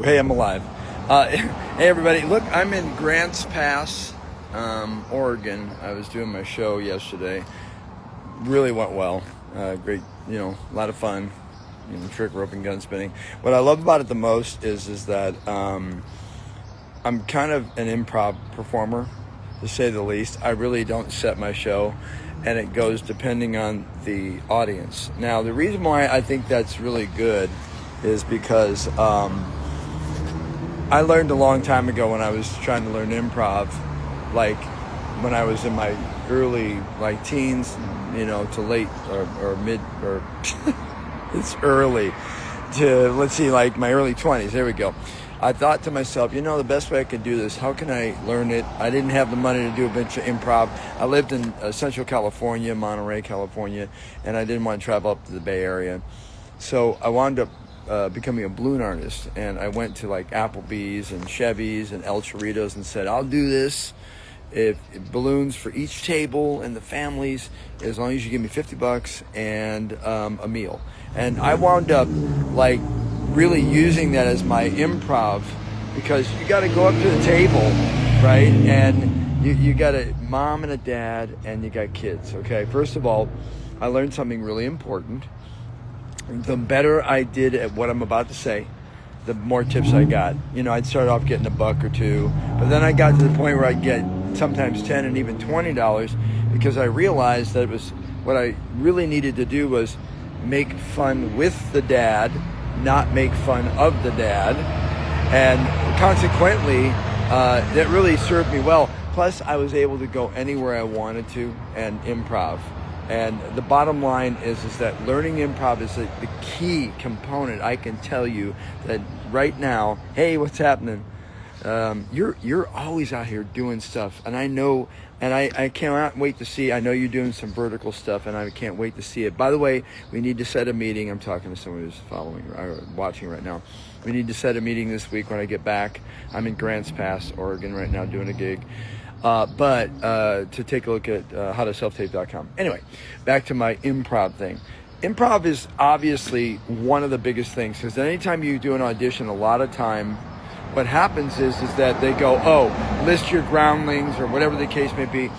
Hey, I'm alive. Hey, everybody. Look, I'm in Grants Pass, Oregon. I was doing my show yesterday. Really went well. Great, a lot of fun. Trick roping, gun spinning. What I love about it the most is that I'm kind of an improv performer, to say the least. I really don't set my show, and it goes depending on the audience. Now, the reason why I think that's really good is because I learned a long time ago when I was trying to learn improv, like when I was in my early teens, to late or mid or it's early to, let's see, like my early 20s. There we go. I thought to myself, the best way I could do this, how can I learn it? I didn't have the money to do a bunch of improv. I lived in Central California, Monterey, California, and I didn't want to travel up to the Bay Area. So I wound up becoming a balloon artist, and I went to like Applebee's and Chevy's and El Chorritos and said, I'll do this if balloons for each table and the families, as long as you give me $50 and a meal. And I wound up really using that as my improv, because you got to go up to the table, right? And you got a mom and a dad, and you got kids. Okay, first of all, I learned something really important. The better I did at what I'm about to say, the more tips I got. I'd start off getting $1 or $2, but then I got to the point where I'd get sometimes $10 and even $20, because I realized that it was what I really needed to do was make fun with the dad, not make fun of the dad. And consequently, that really served me well. Plus, I was able to go anywhere I wanted to and improv. And the bottom line is that learning improv is the key component. I can tell you that right now, hey, what's happening? You're always out here doing stuff, and I know, and I can't wait to see. I know you're doing some vertical stuff, and I can't wait to see it. By the way, we need to set a meeting. I'm talking to someone who's following or watching right now. We need to set a meeting this week when I get back. I'm in Grants Pass, Oregon right now doing a gig. But to take a look at howtoselftape.com. Anyway, back to my improv thing. Improv is obviously one of the biggest things, because anytime you do an audition, a lot of time, what happens is that they go, list your groundlings or whatever the case may be.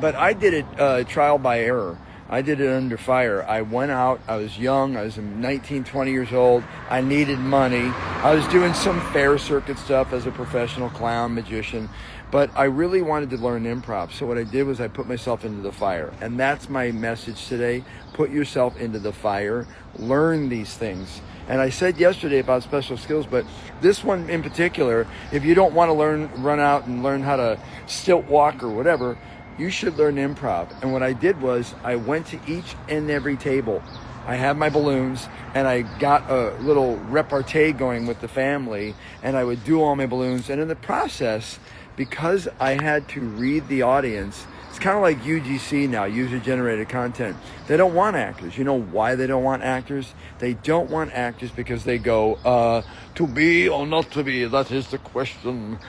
But I did it trial by error. I did it under fire. I went out, I was young, I was 19, 20 years old, I needed money. I was doing some fair circuit stuff as a professional clown, magician, but I really wanted to learn improv. So what I did was I put myself into the fire. And that's my message today. Put yourself into the fire, learn these things. And I said yesterday about special skills, but this one in particular, if you don't want to run out and learn how to stilt walk or whatever, you should learn improv. And what I did was I went to each and every table. I had my balloons, and I got a little repartee going with the family, and I would do all my balloons. And in the process, because I had to read the audience, it's kind of like UGC now, user-generated content. They don't want actors. You know why they don't want actors? They don't want actors because they go, to be or not to be, that is the question.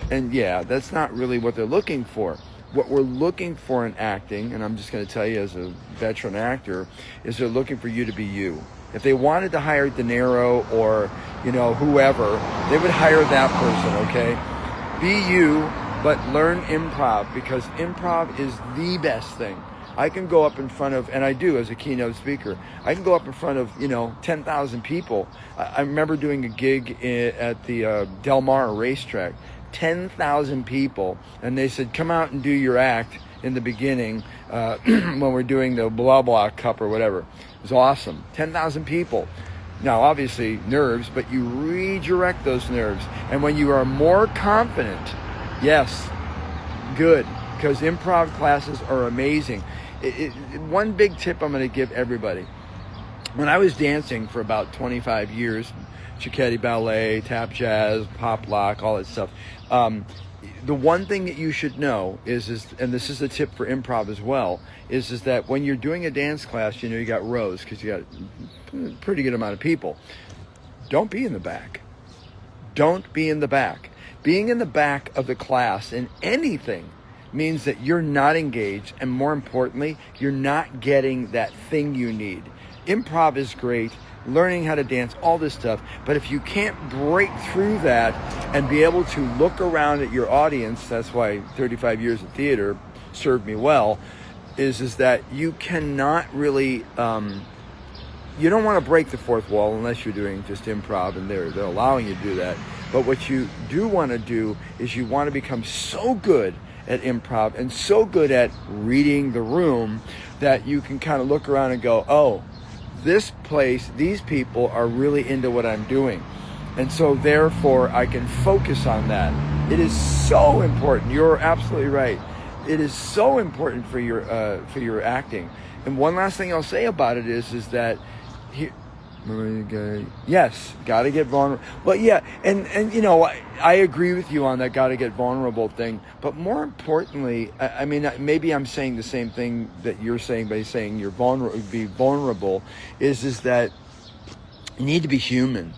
And yeah, that's not really what they're looking for. What we're looking for in acting, and I'm just going to tell you as a veteran actor, is they're looking for you to be you. If they wanted to hire Niro or, whoever, they would hire that person, okay? Be you, but learn improv, because improv is the best thing. I can go up in front of, and I do as a keynote speaker, I can go up in front of, 10,000 people. I remember doing a gig at the Del Mar racetrack, 10,000 people, and they said, come out and do your act in the beginning when we're doing the blah blah cup or whatever. It was awesome. 10,000 people. Now, obviously, nerves, but you redirect those nerves. And when you are more confident, yes, good, because improv classes are amazing. One big tip I'm going to give everybody. When I was dancing for about 25 years, Cicchetti ballet, tap jazz, pop lock, all that stuff, the one thing that you should know is, and this is a tip for improv as well, is that when you're doing a dance class, you got rows, because you got a pretty good amount of people. Don't be in the back. Don't be in the back. Being in the back of the class in anything means that you're not engaged, and more importantly, you're not getting that thing you need. improv is great, learning how to dance, all this stuff. But if you can't break through that and be able to look around at your audience, that's why 35 years of theater served me well, is that you cannot really, you don't want to break the fourth wall unless you're doing just improv and they're allowing you to do that. But what you do want to do is you want to become so good at improv and so good at reading the room that you can kind of look around and go, oh, this place, these people are really into what I'm doing. And so therefore I can focus on that. It is so important. You're absolutely right. It is so important for your acting. And one last thing I'll say about it is that yes, gotta get vulnerable. Well, yeah, and you know, I agree with you on that gotta get vulnerable thing. But more importantly, I mean, maybe I'm saying the same thing that you're saying by saying you're be vulnerable, is that you need to be human.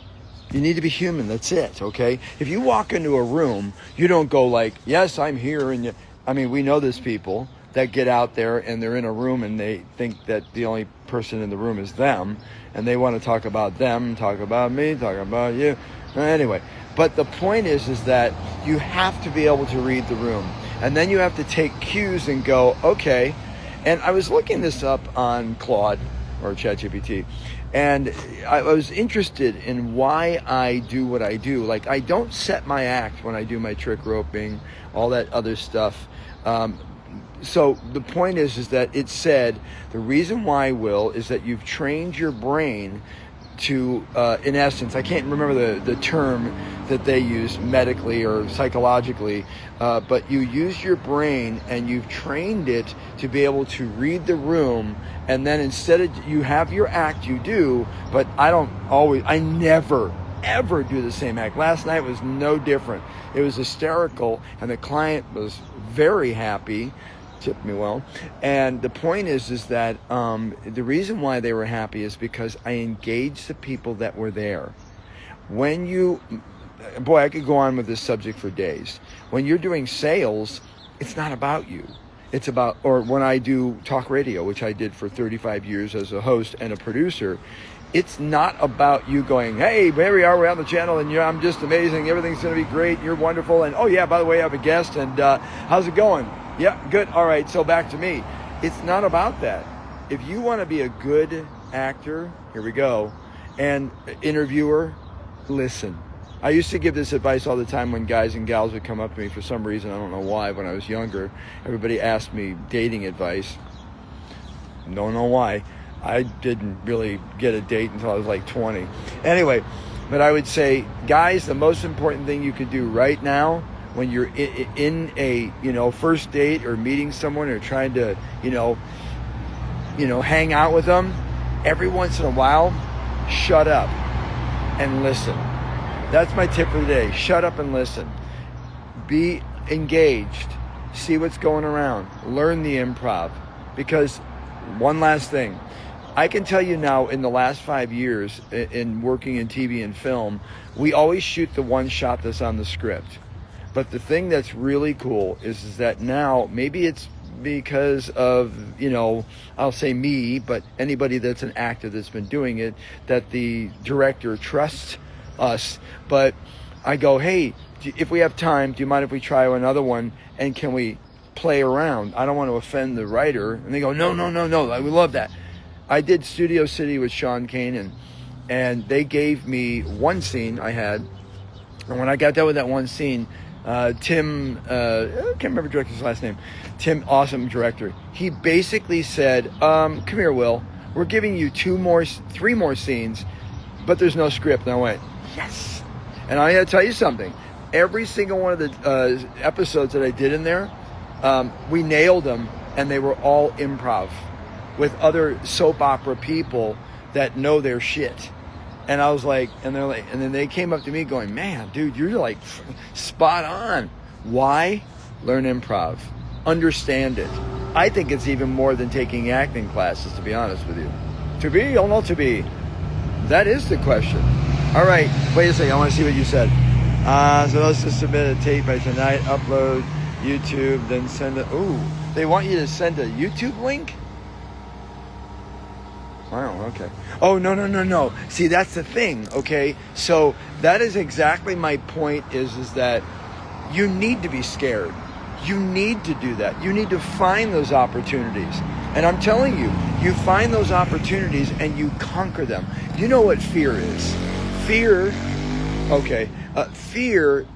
You need to be human. That's it. Okay. If you walk into a room, you don't go like, yes, I'm here, and I mean, we know there's people that get out there and they're in a room and they think that the only person in the room is them, and they want to talk about them, talk about me, talk about you. Anyway, but the point is that you have to be able to read the room, and then you have to take cues and go, okay. And I was looking this up on Claude or ChatGPT, and I was interested in why I do what I do. Like, I don't set my act when I do my trick roping, all that other stuff. So the point is that it said the reason why, Will, is that you've trained your brain to, in essence, I can't remember the term that they use medically or psychologically, but you use your brain and you've trained it to be able to read the room, and then instead of, you have your act you do, but I never ever do the same act. Last night was no different. It was hysterical, and the client was very happy, tipped me well. And the point is that the reason why they were happy is because I engaged the people that were there. When you, boy, I could go on with this subject for days. When you're doing sales, it's not about you. It's about, or when I do talk radio, which I did for 35 years as a host and a producer, it's not about you going, hey, here we are, we're on the channel, and I'm just amazing, everything's going to be great, you're wonderful, and oh yeah, by the way, I have a guest, and how's it going? Yeah, good, all right, so back to me. It's not about that. If you want to be a good actor, here we go, and interviewer, listen. I used to give this advice all the time when guys and gals would come up to me for some reason, I don't know why, when I was younger. Everybody asked me dating advice. Don't know why. I didn't really get a date until I was like 20. Anyway, but I would say, guys, the most important thing you could do right now when you're in a, first date or meeting someone or trying to, hang out with them, every once in a while, shut up and listen. That's my tip for the day. Shut up and listen. Be engaged. See what's going around. Learn the improv. Because one last thing, I can tell you now, in the last 5 years in working in TV and film, we always shoot the one shot that's on the script. But the thing that's really cool is that now, maybe it's because of, I'll say me, but anybody that's an actor that's been doing it, that the director trusts us. But I go, hey, if we have time, do you mind if we try another one, and can we play around? I don't want to offend the writer. And they go, no, we love that. I did Studio City with Sean Kanan, and they gave me one scene I had, and when I got done with that one scene, Tim, I can't remember the director's last name, Tim, awesome director, he basically said, come here, Will, we're giving you 3 more scenes, but there's no script. And I went, yes. And I got to tell you something, every single one of the episodes that I did in there, we nailed them, and they were all improv with other soap opera people that know their shit. And I was like, and then they came up to me going, man, dude, you're like spot on. Why? Learn improv. Understand it. I think it's even more than taking acting classes, to be honest with you. To be or not to be? That is the question. All right, wait a second, I want to see what you said. So let's just submit a tape by tonight, upload YouTube, then send it. Ooh, they want you to send a YouTube link? Wow, okay. Oh, no. See, that's the thing, okay? So that is exactly my point is that you need to be scared. You need to do that. You need to find those opportunities. And I'm telling you, you find those opportunities and you conquer them. You know what fear is? Fear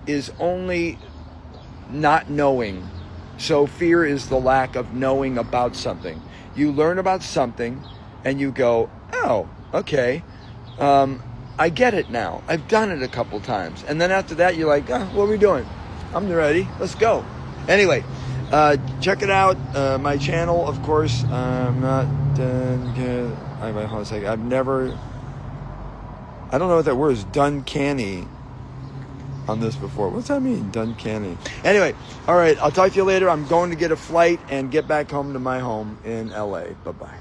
is only not knowing. So fear is the lack of knowing about something. You learn about something and you go, oh, okay, I get it now. I've done it a couple times. And then after that, you're like, oh, what are we doing? I'm ready. Let's go. Anyway, check it out. My channel, of course. I'm not done. Hold on a second. I don't know what that word is. Done canny on this before. What's that mean? Done canny. Anyway, all right. I'll talk to you later. I'm going to get a flight and get back home to my home in LA. Bye-bye.